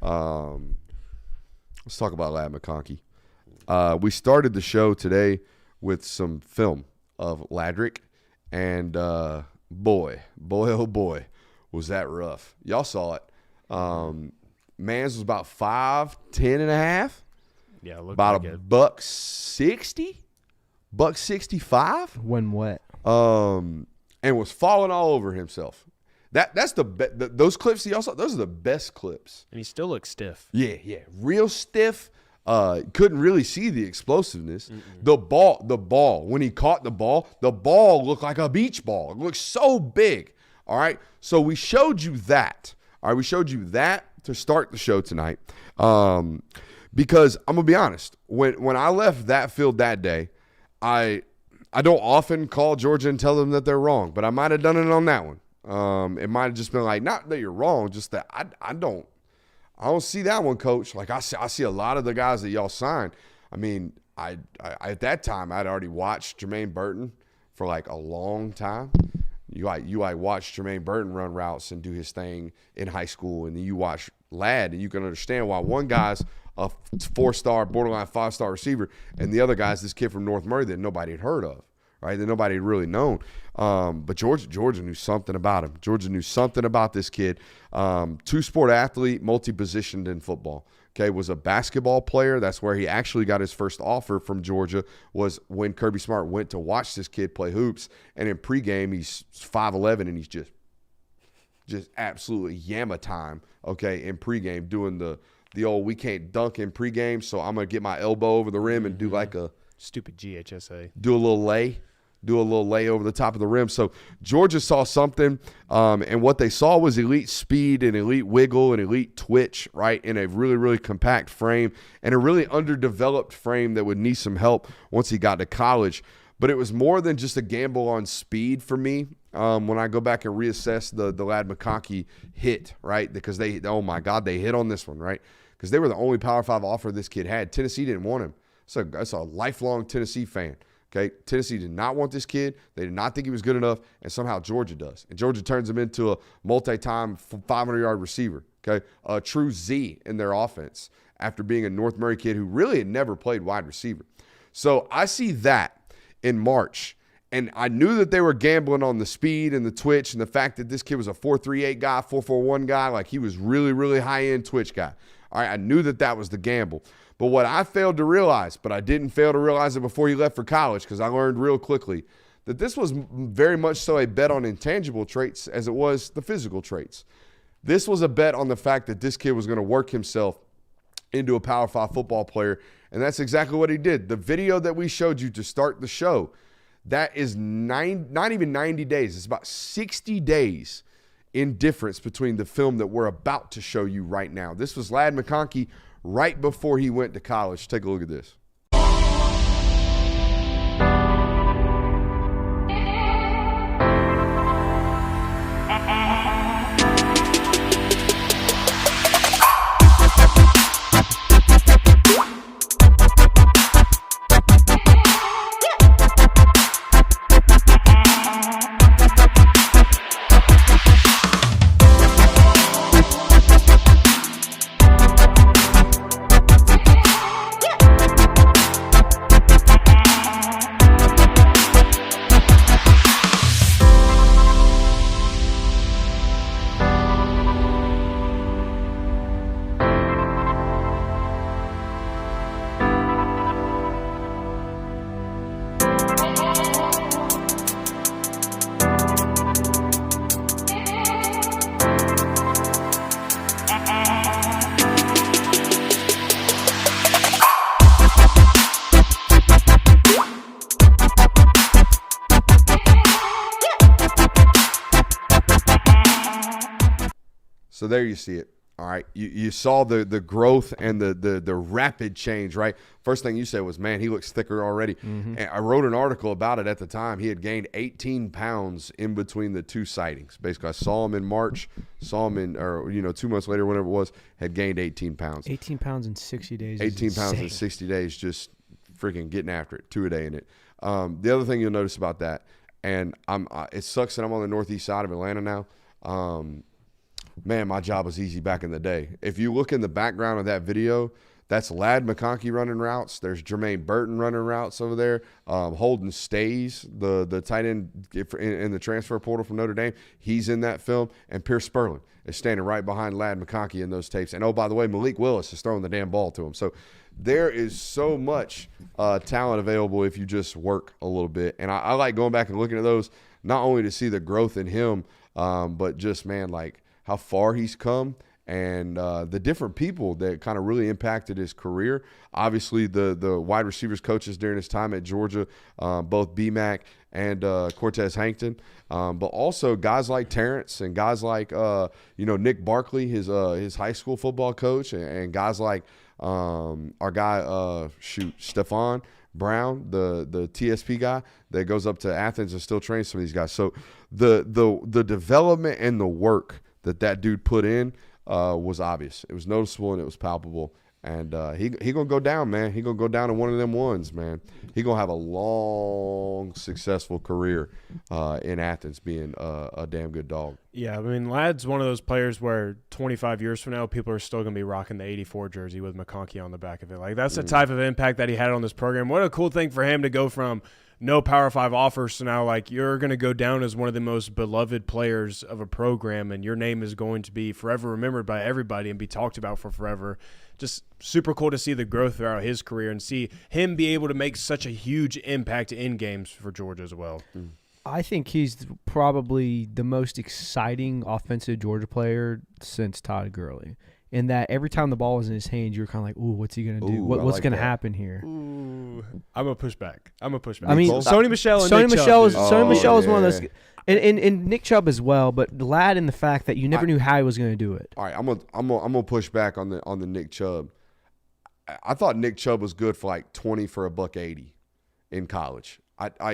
Let's talk about Ladd McConkey. We started the show today with some film of Ladrick, and boy, oh boy, was that rough. Y'all saw it. Mans was about 5'10" and a half. Yeah, it looked about like a $160, $165. When wet. And was falling all over himself. That's those clips y'all saw. Those are the best clips. And he still looks stiff. Yeah, real stiff. Couldn't really see the explosiveness. Mm-mm. The ball. When he caught the ball looked like a beach ball. It looked so big. All right. So we showed you that. All right, we showed you that to start the show tonight. Because I'm gonna be honest, when I left that field that day, I don't often call Georgia and tell them that they're wrong, but I might have done it on that one. It might have just been like, not that you're wrong, just that I don't see that one, Coach. Like I see a lot of the guys that y'all signed. I mean, I at that time I'd already watched Jermaine Burton for like a long time. You watch Jermaine Burton run routes and do his thing in high school, and then you watch Ladd, and you can understand why one guy's a 4-star, borderline 5-star receiver, and the other guy's this kid from North Murray that nobody had heard of, right? That nobody had really known. But Georgia knew something about him. Georgia knew something about this kid. Two-sport athlete, multi-positioned in football. Okay, was a basketball player. That's where he actually got his first offer from Georgia, was when Kirby Smart went to watch this kid play hoops. And in pregame, he's 5'11", and he's just absolutely yamma time, okay, in pregame, doing the old we can't dunk in pregame, so I'm going to get my elbow over the rim and do like a stupid GHSA. Do a little lay over the top of the rim. So Georgia saw something, and what they saw was elite speed and elite wiggle and elite twitch, right, in a really, really compact frame and a really underdeveloped frame that would need some help once he got to college. But it was more than just a gamble on speed for me when I go back and reassess the Ladd McConkey hit, right, because they hit on this one, right, because they were the only Power 5 offer this kid had. Tennessee didn't want him. That's a lifelong Tennessee fan. Okay, Tennessee did not want this kid. They did not think he was good enough, and somehow Georgia does. And Georgia turns him into a multi-time 500-yard receiver, okay, a true Z in their offense after being a North Murray kid who really had never played wide receiver. So I see that in March, and I knew that they were gambling on the speed and the twitch and the fact that this kid was a 4.38 guy, 4.41 guy, like he was really, really high-end twitch guy. All right, I knew that was the gamble. But what I failed to realize, but I didn't fail to realize it before he left for college, because I learned real quickly that this was very much so a bet on intangible traits as it was the physical traits. This was a bet on the fact that this kid was going to work himself into a Power 5 football player, and that's exactly what he did. The video that we showed you to start the show, that is not even 90 days. It's about 60 days in difference between the film that we're about to show you right now. This was Ladd McConkey right before he went to college. Take a look at this. So there you see it. All right. You saw the growth and the rapid change, right? First thing you said was, man, he looks thicker already. Mm-hmm. And I wrote an article about it at the time. He had gained 18 pounds in between the two sightings. Basically, I saw him in March, saw him in, 2 months later, whenever it was, had gained 18 pounds. 18 pounds in 60 days. 18 pounds in 60 days, just freaking getting after it, 2 a day in it. The other thing you'll notice about that, and it sucks that I'm on the northeast side of Atlanta now. man, my job was easy back in the day. If you look in the background of that video, that's Ladd McConkey running routes. There's Jermaine Burton running routes over there. Holden Stays, the tight end in the transfer portal from Notre Dame, he's in that film. And Pierce Sperling is standing right behind Ladd McConkey in those tapes. And, oh, by the way, Malik Willis is throwing the damn ball to him. So there is so much talent available if you just work a little bit. And I like going back and looking at those, not only to see the growth in him, but just, man, like how far he's come. And the different people that kind of really impacted his career. Obviously, the wide receivers coaches during his time at Georgia, both B-Mac and Cortez Hankton. But also guys like Terrence and guys like, Nick Barkley, his high school football coach, and guys like our guy, Stephon Brown, the TSP guy that goes up to Athens and still trains some of these guys. So the development and the work that dude put in was obvious. It was noticeable and it was palpable. And he gonna go down, man. He gonna go down in one of them ones, man. He gonna have a long, successful career in Athens, being a damn good dog. Yeah, I mean, Ladd's one of those players where 25 years from now, people are still gonna be rocking the '84 jersey with McConkey on the back of it. Like, that's the type of impact that he had on this program. What a cool thing for him to go from no Power 5 offers to now, like, you're going to go down as one of the most beloved players of a program, and your name is going to be forever remembered by everybody and be talked about for forever. Just super cool to see the growth throughout his career and see him be able to make such a huge impact in games for Georgia as well. I think he's probably the most exciting offensive Georgia player since Todd Gurley. In that every time the ball was in his hands, you were kind of like, ooh, what's he going to do? What's like going to that. happen here? Ooh, I'm going to push back. I mean, Sony Michel and Sony Nick Michel Chubb, is dude. Sony Michel is one of yeah. those, and Nick Chubb as well. But Ladd, in the fact that you never knew how he was going to do it. All right, I'm gonna push back on the Nick Chubb. I thought Nick Chubb was good for like 20 for $180 in college.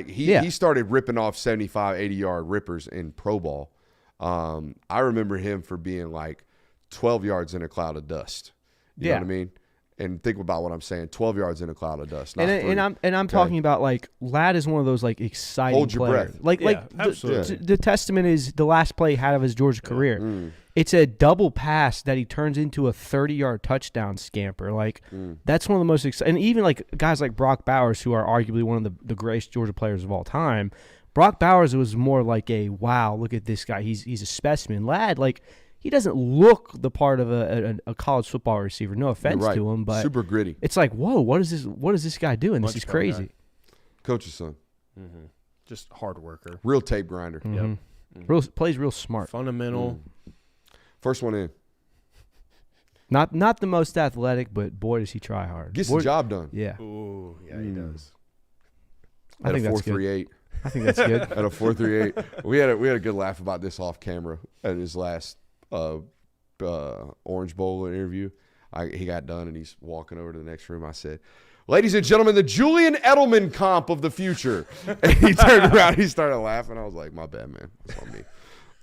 He started ripping off 75, 80-yard rippers in pro ball. I remember him for being like 12 yards in a cloud of dust. You know what I mean? And think about what I'm saying. 12 yards in a cloud of dust. And I'm talking about, like, Ladd is one of those, like, exciting Hold your players. breath. Absolutely. The testament is the last play he had of his Georgia career. It's a double pass that he turns into a 30-yard touchdown scamper. Like, that's one of the most exciting. And even, like, guys like Brock Bowers, who are arguably one of the greatest Georgia players of all time, Brock Bowers was more like a, wow, look at this guy. He's a specimen. Ladd, like, he doesn't look the part of a college football receiver. No offense to him, but super gritty. It's like, whoa, what is this guy doing? This is crazy. Coach's son. Mm-hmm. Just hard worker. Real tape grinder. Yep. Plays real smart. Fundamental. First one in. Not the most athletic, but boy, does he try hard. Gets the job done. Yeah. Ooh, yeah, he does. I think that's good. 4.38. I think that's good. At a 4.38. We had a good laugh about this off camera at his last Orange Bowl interview. He got done and he's walking over to the next room. I said, "Ladies and gentlemen, the Julian Edelman comp of the future." And he turned around, he started laughing. I was like, "My bad, man. That's on me."